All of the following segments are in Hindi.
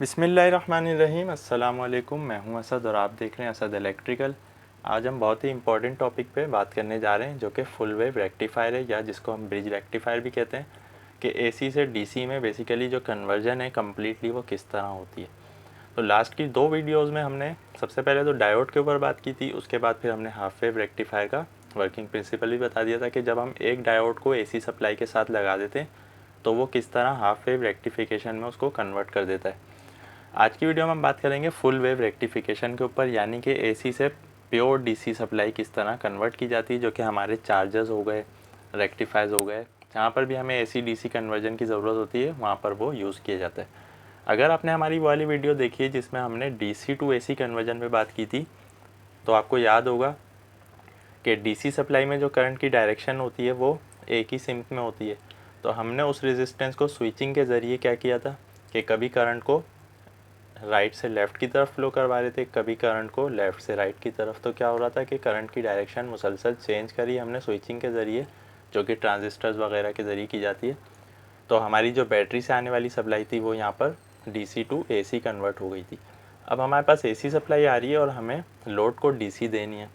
बिस्मिल्लाहिर्रहमानिर्रहीम। अस्सलाम वालेकुम। मैं हूं असद और आप देख रहे हैं असद इलेक्ट्रिकल। आज हम बहुत ही इंपॉर्टेंट टॉपिक पे बात करने जा रहे हैं जो कि फुल वेव रेक्टिफायर है, या जिसको हम ब्रिज रेक्टिफायर भी कहते हैं, कि एसी से डीसी में बेसिकली जो कन्वर्जन है कम्प्लीटली वो किस तरह होती है। तो लास्ट की 2 वीडियोज़ में हमने सबसे पहले तो डायोड के ऊपर बात की थी, उसके बाद फिर हमने हाफ वेव रेक्टिफायर का वर्किंग प्रिंसिपल भी बता दिया था कि जब हम एक डायोड को एसी सप्लाई के साथ लगा देते हैं तो वो किस तरह हाफ वेव रेक्टिफिकेशन में उसको कन्वर्ट कर देता है। आज की वीडियो में हम बात करेंगे फुल वेव रेक्टिफिकेशन के ऊपर, यानी कि एसी से प्योर डीसी सप्लाई किस तरह कन्वर्ट की जाती है, जो कि हमारे चार्जर्स हो गए, रेक्टिफायर्स हो गए, जहाँ पर भी हमें एसी डीसी कन्वर्जन की ज़रूरत होती है वहाँ पर वो यूज़ किया जाता है। अगर आपने हमारी वाली वीडियो देखी है जिसमें हमने डीसी टू एसी कन्वर्जन पे बात की थी, तो आपको याद होगा कि डीसी सप्लाई में जो करंट की डायरेक्शन होती है वो एक ही सिंक में होती है। तो हमने उस रेजिस्टेंस को स्विचिंग के ज़रिए क्या किया था कि कभी करंट को राइट से लेफ़्ट की तरफ फ्लो करवा रहे थे, कभी करंट को लेफ़्ट से राइट की तरफ। तो क्या हो रहा था कि करंट की डायरेक्शन मुसलसल चेंज करी हमने स्विचिंग के ज़रिए, जो कि ट्रांजिस्टर्स वगैरह के ज़रिए की जाती है। तो हमारी जो बैटरी से आने वाली सप्लाई थी वो यहाँ पर डीसी टू एसी कन्वर्ट हो गई थी। अब हमारे पास एसी सप्लाई आ रही है और हमें लोड को डीसी देनी है।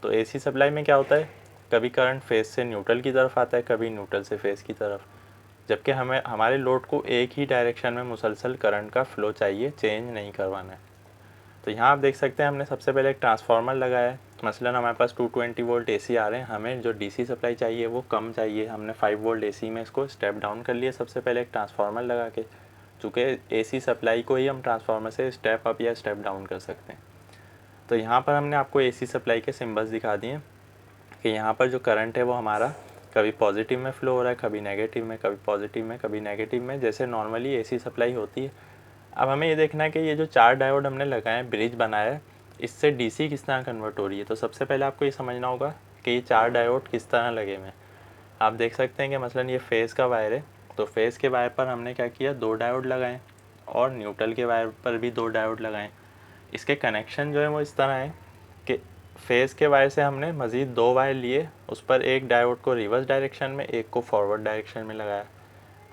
तो एसी सप्लाई में क्या होता है, कभी करंट फेस से न्यूट्रल की तरफ आता है, कभी न्यूट्रल से फेस की तरफ, जबकि हमें हमारे लोड को एक ही डायरेक्शन में मुसलसल करंट का फ़्लो चाहिए, चेंज नहीं करवाना है। तो यहाँ आप देख सकते हैं हमने सबसे पहले एक ट्रांसफार्मर लगाया है। मसलन हमारे पास 220 वोल्ट एसी आ रहे हैं, हमें जो डीसी सप्लाई चाहिए वो कम चाहिए। हमने 5 वोल्ट एसी में इसको स्टेप डाउन कर लिया सबसे पहले एक ट्रांसफार्मर लगा के, चूँकि एसी सप्लाई को ही हम ट्रांसफार्मर से स्टेप अप या स्टेप डाउन कर सकते हैं। तो यहाँ पर हमने आपको एसी सप्लाई के सिम्बल्स दिखा दिए कि यहाँ पर जो करंट है वो हमारा कभी पॉजिटिव में फ़्लो हो रहा है, कभी नेगेटिव में, कभी पॉजिटिव में, कभी नेगेटिव में, जैसे नॉर्मली एसी सप्लाई होती है। अब हमें ये देखना है कि ये जो 4 डायोड हमने लगाए हैं, ब्रिज बनाया है, इससे डीसी किस तरह कन्वर्ट हो रही है। तो सबसे पहले आपको ये समझना होगा कि ये 4 डायोड किस तरह लगे हुए हैं। आप देख सकते हैं कि मसलन ये फेज़ का वायर है, तो फेज़ के वायर पर हमने क्या किया, 2 डायोड लगाए, और न्यूट्रल के वायर पर भी 2 डायोड लगाए। इसके कनेक्शन जो है वो इस तरह है कि फेज़ के वायर से हमने मज़ीद 2 वायर लिए, उस पर एक डायोड को रिवर्स डायरेक्शन में, एक को फॉरवर्ड डायरेक्शन में लगाया।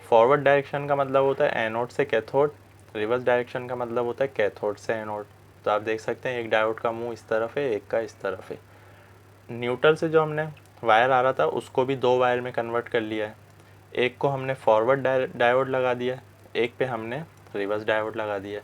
फॉरवर्ड डायरेक्शन का मतलब होता है एनोड से कैथोड, रिवर्स डायरेक्शन का मतलब होता है कैथोड से एनोड। तो आप देख सकते हैं एक डायोड का मुंह इस तरफ है, एक का इस तरफ है। न्यूट्रल से जो हमने वायर आ रहा था उसको भी 2 वायर में कन्वर्ट कर लिया है। एक को हमने फॉरवर्ड डायोड लगा दिया, एक पे हमने रिवर्स डायोड लगा दिया।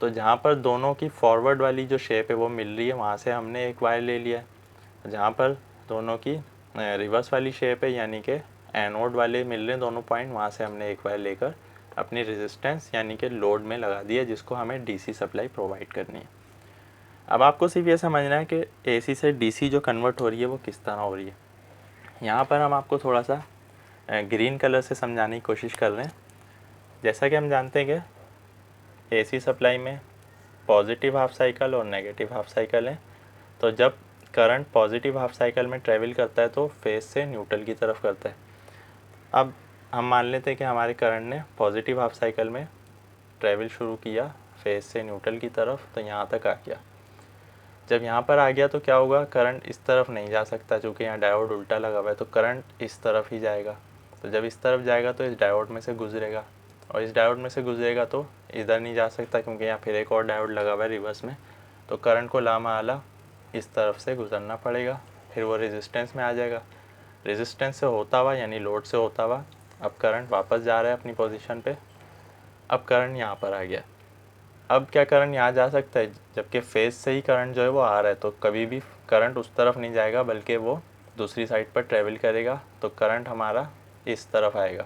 तो जहाँ पर दोनों की फॉरवर्ड वाली जो शेप है वो मिल रही है, वहाँ से हमने एक वायर ले लिया है। जहाँ पर दोनों की रिवर्स वाली शेप है, यानी कि एनोड वाले मिल रहे हैं दोनों पॉइंट, वहाँ से हमने एक वायर लेकर अपनी रेजिस्टेंस यानी कि लोड में लगा दिया, जिसको हमें डीसी सप्लाई प्रोवाइड करनी है। अब आपको सिर्फ ये समझना है कि एसी से डीसी जो कन्वर्ट हो रही है वो किस तरह हो रही है। यहाँ पर हम आपको थोड़ा सा ग्रीन कलर से समझाने की कोशिश कर रहे हैं। जैसा कि हम जानते हैं कि एसी सप्लाई में पॉजिटिव हाफ साइकिल और नेगेटिव हाफ साइकिल है। तो जब करंट पॉजिटिव हाफ साइकिल में ट्रेवल करता है तो फेस से न्यूट्रल की तरफ करता है। अब हम मान लेते हैं कि हमारे करंट ने पॉजिटिव हाफ साइकिल में ट्रेवल शुरू किया फेस से न्यूट्रल की तरफ, तो यहाँ तक आ गया। जब यहाँ पर आ गया तो क्या होगा, करंट इस तरफ नहीं जा सकता, क्योंकि यहाँ डायोड उल्टा लगा हुआ है, तो करंट इस तरफ ही जाएगा। तो जब इस तरफ जाएगा तो इस डायोड में से गुजरेगा, और इस डायोड में से गुजरेगा तो इधर नहीं जा सकता, क्योंकि यहाँ फिर एक और डायोड लगा हुआ है रिवर्स में। तो करंट को लामाला इस तरफ से गुजरना पड़ेगा, फिर वो रेजिस्टेंस में आ जाएगा। रेजिस्टेंस से होता हुआ यानी लोड से होता हुआ अब करंट वापस जा रहा है अपनी पोजीशन पे। अब करंट यहाँ पर आ गया। अब क्या करंट यहाँ जा सकता है, जबकि फेस से ही करंट जो है वो आ रहा है, तो कभी भी करंट उस तरफ नहीं जाएगा बल्कि वो दूसरी साइड पर ट्रेवल करेगा। तो करंट हमारा इस तरफ आएगा।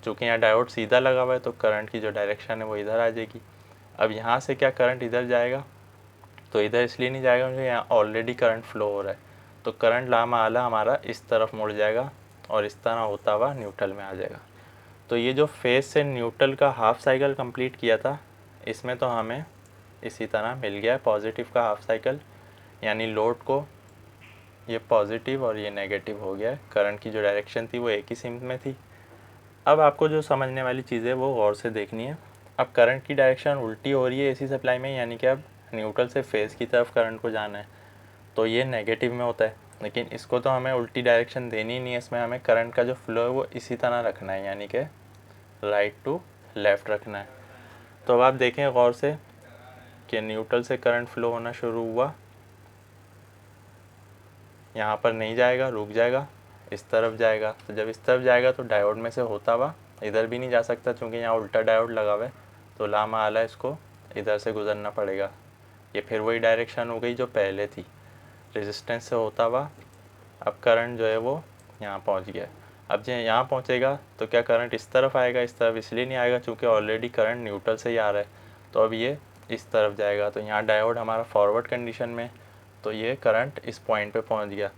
चूँकि यहाँ डायोड सीधा लगा हुआ है तो करंट की जो डायरेक्शन है वो इधर आ जाएगी। अब यहाँ से क्या करंट इधर जाएगा, तो इधर इसलिए नहीं जाएगा क्योंकि यहाँ ऑलरेडी करंट फ्लो हो रहा है। तो करंट लामाला हमारा इस तरफ मुड़ जाएगा और इस तरह होता हुआ न्यूट्रल में आ जाएगा। तो ये जो फेस से न्यूट्रल का हाफ साइकिल कंप्लीट किया था, इसमें तो हमें इसी तरह मिल गया है पॉजिटिव का हाफ साइकिल, यानी लोड को ये पॉजिटिव और ये नेगेटिव हो गया है। करंट की जो डायरेक्शन थी वो एक ही सिंक में थी। अब आपको जो समझने वाली चीज़ है वो गौर से देखनी है। अब करंट की डायरेक्शन उल्टी हो रही है एसी सप्लाई में, यानी कि अब न्यूट्रल से फेस की तरफ करंट को जाना है, तो ये नेगेटिव में होता है। लेकिन इसको तो हमें उल्टी डायरेक्शन देनी नहीं है, इसमें हमें करंट का जो फ्लो है वो इसी तरह रखना है, यानी कि राइट टू लेफ़्ट रखना है। तो अब आप देखें गौर से कि न्यूट्रल से करंट फ्लो होना शुरू हुआ, यहाँ पर नहीं जाएगा, रुक जाएगा, इस तरफ जाएगा। तो जब इस तरफ जाएगा तो डायोड में से होता हुआ इधर भी नहीं जा सकता, चूँकि यहाँ उल्टा डायोड लगा हुआ है, तो लामाला इसको इधर से गुजरना पड़ेगा। ये फिर वही डायरेक्शन हो गई जो पहले थी, रेजिस्टेंस से होता हुआ अब करंट जो है वो यहाँ पहुँच गया। अब जब यहाँ पहुँचेगा तो क्या करंट इस तरफ आएगा, इस तरफ इसलिए नहीं आएगा चूँकि ऑलरेडी करंट न्यूट्रल से ही आ रहा है। तो अब ये इस तरफ जाएगा, तो यहाँ डायोड हमारा फॉरवर्ड कंडीशन में, तो ये करंट इस पॉइंट पे पहुँच गया।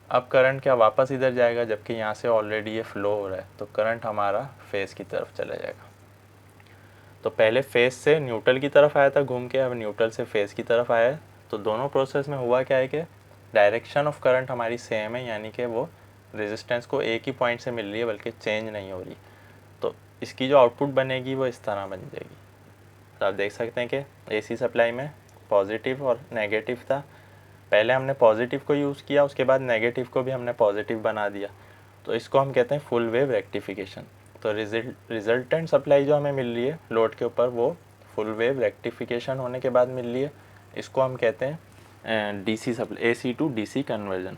अब करंट क्या वापस इधर जाएगा, जबकि यहाँ से ऑलरेडी ये फ्लो हो रहा है, तो करंट हमारा फेस की तरफ चला जाएगा। तो पहले फेस से न्यूट्रल की तरफ आया था घूम के, अब न्यूट्रल से फेस की तरफ आया है। तो दोनों प्रोसेस में हुआ क्या है कि डायरेक्शन ऑफ करंट हमारी सेम है, यानी कि वो रेजिस्टेंस को एक ही पॉइंट से मिल रही है, बल्कि चेंज नहीं हो रही। तो इसकी जो आउटपुट बनेगी वो इस तरह बन जाएगी। तो आप देख सकते हैं कि एसी सप्लाई में पॉजिटिव और नेगेटिव था, पहले हमने पॉजिटिव को यूज़ किया, उसके बाद नेगेटिव को भी हमने पॉजिटिव बना दिया। तो इसको हम कहते हैं फुल वेव रेक्टिफिकेशन। तो रिजल्टेंट सप्लाई जो हमें मिल रही है लोड के ऊपर वो फुल वेव रेक्टिफिकेशन होने के बाद मिल रही है। इसको हम कहते हैं DC supply, AC to DC conversion.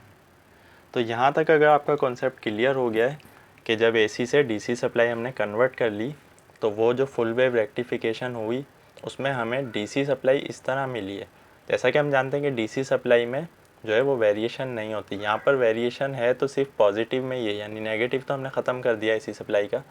तो यहाँ तक अगर आपका कॉन्सेप्ट क्लियर हो गया है कि जब एसी से डीसी सप्लाई हमने कन्वर्ट कर ली तो वो जो फुल वेव रेक्टिफिकेशन हुई उसमें हमें डीसी सप्लाई इस तरह मिली है। जैसा कि हम जानते हैं कि डीसी सप्लाई में जो है वो वेरिएशन नहीं होती, यहाँ पर वेरिएशन है तो सिर्फ पॉजिटिव में ही है, यानी नेगेटिव तो हमने ख़त्म कर दिया एसी सप्लाई का,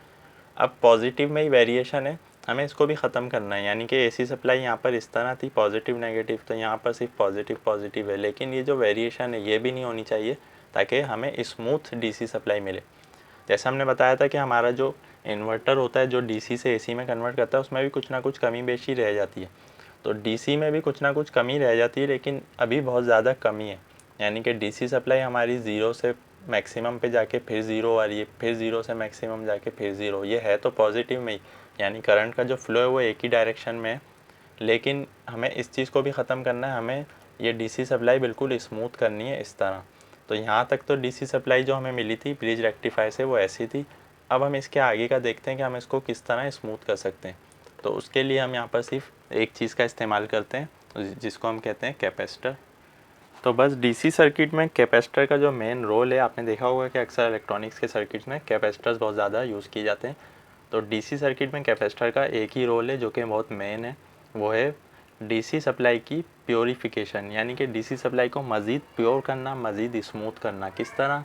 अब पॉजिटिव में ही वेरिएशन है, हमें इसको भी ख़त्म करना है। यानी कि एसी सप्लाई यहाँ पर इस तरह थी पॉजिटिव नेगेटिव, तो यहाँ पर सिर्फ पॉजिटिव पॉजिटिव है, लेकिन ये जो वेरिएशन है ये भी नहीं होनी चाहिए ताकि हमें स्मूथ डीसी सप्लाई मिले। जैसा हमने बताया था कि हमारा जो इन्वर्टर होता है जो डीसी से एसी में कन्वर्ट करता है उसमें भी कुछ ना कुछ कमी बेशी रह जाती है। तो डीसी में भी कुछ ना कुछ कमी रह जाती है, लेकिन अभी बहुत ज़्यादा कमी है। यानी कि डीसी सप्लाई हमारी ज़ीरो से मैक्सिमम पे जाके फिर ज़ीरो आ रही है, फिर ज़ीरो से मैक्सिमम जाके फिर ज़ीरो, ये है तो पॉजिटिव में ही, यानी करंट का जो फ्लो है वो एक ही डायरेक्शन में है। लेकिन हमें इस चीज़ को भी ख़त्म करना है, हमें ये डीसी सप्लाई बिल्कुल स्मूथ करनी है इस तरह। तो यहाँ तक तो डीसी सप्लाई जो हमें मिली थी ब्रिज रेक्टिफायर से वो ऐसी थी। अब हम इसके आगे का देखते हैं कि हम इसको किस तरह स्मूथ कर सकते हैं। तो उसके लिए हम यहाँ पर सिर्फ एक चीज़ का इस्तेमाल करते हैं जिसको हम कहते हैं कैपेसिटर। तो बस डीसी सर्किट में कैपेसिटर का जो मेन रोल है, आपने देखा होगा कि अक्सर इलेक्ट्रॉनिक्स के सर्किट्स में कैपेसिटर्स बहुत ज़्यादा यूज़ किए जाते हैं। तो डीसी सर्किट में कैपेसिटर का एक ही रोल है जो कि बहुत मेन है, वो है डीसी सप्लाई की प्योरीफिकेशन, यानी कि डीसी सप्लाई को मज़ीद प्योर करना, मज़ीद स्मूथ करना। किस तरह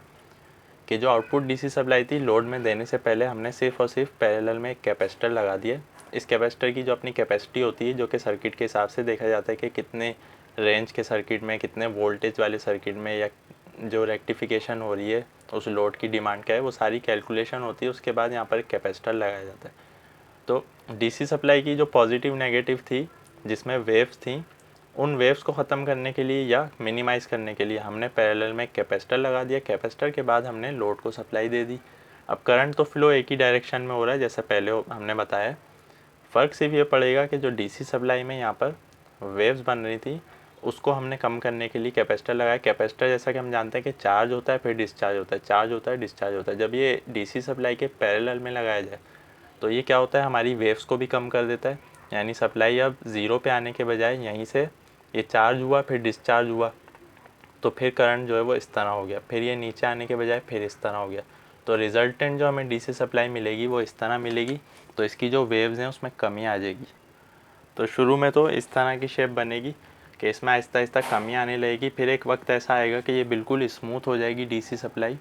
कि जो आउटपुट डीसी सप्लाई थी लोड में देने से पहले हमने सिर्फ और सिर्फ पैरेलल में एक कैपेसिटर लगा दिया। इस कैपेसिटर की जो अपनी कैपेसिटी होती है, जो कि सर्किट के हिसाब से देखा जाता है कि कितने रेंज के सर्किट में, कितने वोल्टेज वाले सर्किट में, या जो रेक्टिफिकेशन हो रही है उस लोड की डिमांड क्या है, वो सारी कैलकुलेशन होती है। उसके बाद यहाँ पर एक कैपेसिटर लगाया जाता है। तो डीसी सप्लाई की जो पॉजिटिव नेगेटिव थी जिसमें वेव्स थी, उन वेव्स को ख़त्म करने के लिए या मिनिमाइज़ करने के लिए हमने पैरेलल में एक कैपेसिटर लगा दिया। कैपेसिटर के बाद हमने लोड को सप्लाई दे दी। अब करंट तो फ्लो एक ही डायरेक्शन में हो रहा है जैसा पहले हमने बताया। फ़र्क सिर्फ ये पड़ेगा कि जो डीसी सप्लाई में यहाँ पर वेव्स बन रही थी उसको हमने कम करने के लिए कैपेसिटर लगाया। कैपेसिटर जैसा कि हम जानते हैं कि चार्ज होता है फिर डिस्चार्ज होता है, चार्ज होता है डिस्चार्ज होता है। जब ये डीसी सप्लाई के पैरेलल में लगाया जाए तो ये क्या होता है, हमारी वेव्स को भी कम कर देता है। यानी सप्लाई अब ज़ीरो पे आने के बजाय यहीं से ये चार्ज हुआ फिर डिस्चार्ज हुआ, तो फिर करंट जो है वो इस तरह हो गया, फिर ये नीचे आने के बजाय फिर इस तरह हो गया। तो रिज़ल्टेंट जो हमें डीसी सप्लाई मिलेगी वो इस तरह मिलेगी। तो इसकी जो वेव्स हैं उसमें कमी आ जाएगी। तो शुरू में तो इस तरह की शेप बनेगी कि इसमें आहिस्ता आहिस्ता कमी आने लगेगी, फिर एक वक्त ऐसा आएगा कि ये बिल्कुल स्मूथ हो जाएगी डीसी सप्लाई,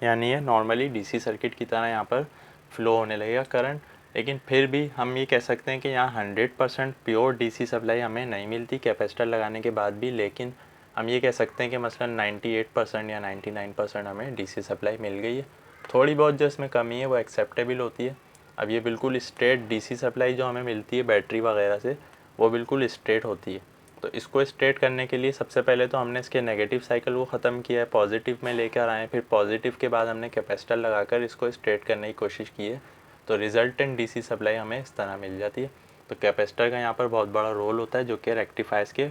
यानी ये नॉर्मली डीसी सर्किट की तरह यहाँ पर फ्लो होने लगेगा करंट। लेकिन फिर भी हम ये कह सकते हैं कि यहाँ 100% प्योर डीसी सप्लाई हमें नहीं मिलती कैपेसिटर लगाने के बाद भी, लेकिन हम ये कह सकते हैं कि मसलन 98% या 99% हमें डीसी सप्लाई मिल गई है। थोड़ी बहुत जो इसमें कमी है वो एक्सेप्टेबल होती है। अब ये बिल्कुल स्ट्रेट डीसी सप्लाई जो हमें मिलती है बैटरी वगैरह से, वो बिल्कुल स्ट्रेट होती है। तो इसको स्ट्रेट करने के लिए सबसे पहले तो हमने इसके नेगेटिव साइकिल को ख़त्म किया है, पॉजिटिव में लेकर आए, फिर पॉजिटिव के बाद हमने कैपेसिटर लगाकर इसको स्ट्रेट करने की कोशिश की है। तो रिजल्टेंट डीसी सप्लाई हमें इस तरह मिल जाती है। तो कैपेसिटर का यहाँ पर बहुत बड़ा रोल होता है जो कि रेक्टिफायर्स के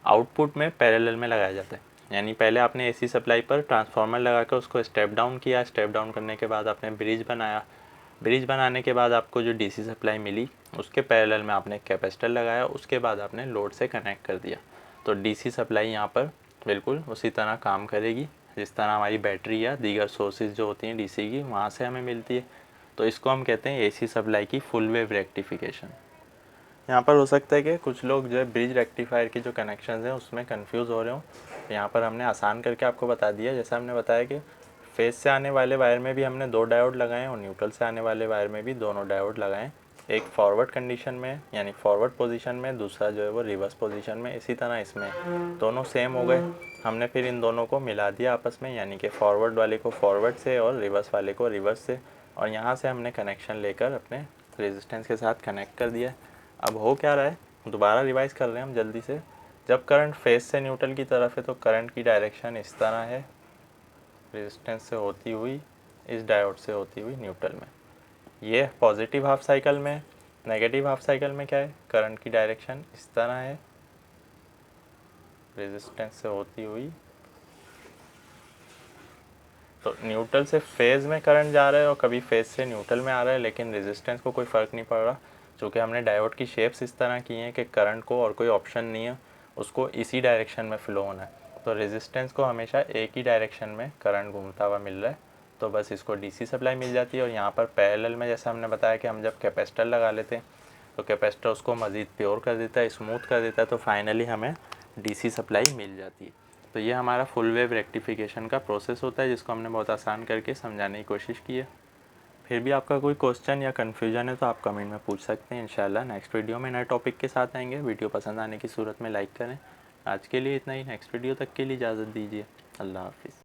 आउटपुट में पैरेलल में लगाया जाता है। यानी पहले आपने एसी सप्लाई पर ट्रांसफार्मर लगाकर उसको स्टेप डाउन किया, स्टेप डाउन करने के बाद आपने ब्रिज बनाया, ब्रिज बनाने के बाद आपको जो डीसी सप्लाई मिली उसके पैरेलल में आपने कैपेसिटर लगाया, उसके बाद आपने लोड से कनेक्ट कर दिया। तो डीसी सप्लाई यहाँ पर बिल्कुल उसी तरह काम करेगी जिस तरह हमारी बैटरी या दीगर सोर्सेज जो होती हैं डीसी की वहाँ से हमें मिलती है। तो इसको हम कहते हैं एसी सप्लाई की फुल वेव रेक्टिफिकेशन। यहाँ पर हो सकता है कि कुछ लोग जो है ब्रिज रेक्टिफायर के जो कनेक्शन हैं उसमें कंफ्यूज हो रहे हो। यहाँ पर हमने आसान करके आपको बता दिया। जैसा हमने बताया कि फेस से आने वाले वायर में भी हमने 2 डायोड लगाए और न्यूट्रल से आने वाले वायर में भी दोनों डायोड लगाए। एक फॉरवर्ड कंडीशन में यानी फॉरवर्ड पोजीशन में, दूसरा जो है वो रिवर्स पोजीशन में। इसी तरह इसमें दोनों सेम हो गए। हमने फिर इन दोनों को मिला दिया आपस में, यानी कि फॉरवर्ड वाले को फॉरवर्ड से और रिवर्स वाले को रिवर्स से, और यहाँ से हमने कनेक्शन लेकर अपने रेजिस्टेंस के साथ कनेक्ट कर दिया। अब हो क्या रहा है, दोबारा रिवाइज़ कर रहे हैं हम जल्दी से। जब करंट फेस से न्यूट्रल की तरफ है तो करंट की डायरेक्शन इस तरह है, रेजिस्टेंस से होती हुई इस डायोड से होती हुई न्यूट्रल में। ये पॉजिटिव हाफ साइकिल में। नेगेटिव हाफ साइकिल में क्या है, करंट की डायरेक्शन इस तरह है, रेजिस्टेंस से होती हुई। तो न्यूट्रल से फेज़ में करंट जा रहा है और कभी फेज़ से न्यूट्रल में आ रहा है, लेकिन रेजिस्टेंस को कोई फ़र्क नहीं पड़ रहा, चूँकि हमने डायोड की शेप्स इस तरह की हैं कि करंट को और कोई ऑप्शन नहीं है, उसको इसी डायरेक्शन में फ़्लो होना है। तो रेजिस्टेंस को हमेशा एक ही डायरेक्शन में करंट घूमता हुआ मिल रहा है, तो बस इसको डीसी सप्लाई मिल जाती है। और यहाँ पर पैरेलल में जैसा हमने बताया कि हम जब कैपेसिटर लगा लेते हैं तो कैपेसिटर उसको मज़ीद प्योर कर देता है, स्मूथ कर देता है, तो फाइनली हमें डीसी सप्लाई मिल जाती है। तो ये हमारा फुल वेव रेक्टिफिकेशन का प्रोसेस होता है, जिसको हमने बहुत आसान करके समझाने की कोशिश की है। फिर भी आपका कोई क्वेश्चन या कन्फ्यूजन है तो आप कमेंट में पूछ सकते हैं। इंशाल्लाह नेक्स्ट वीडियो में नए टॉपिक के साथ आएंगे। वीडियो पसंद आने की सूरत में लाइक करें। आज के लिए इतना ही, नेक्स्ट वीडियो तक के लिए इजाज़त दीजिए। अल्लाह हाफिज़।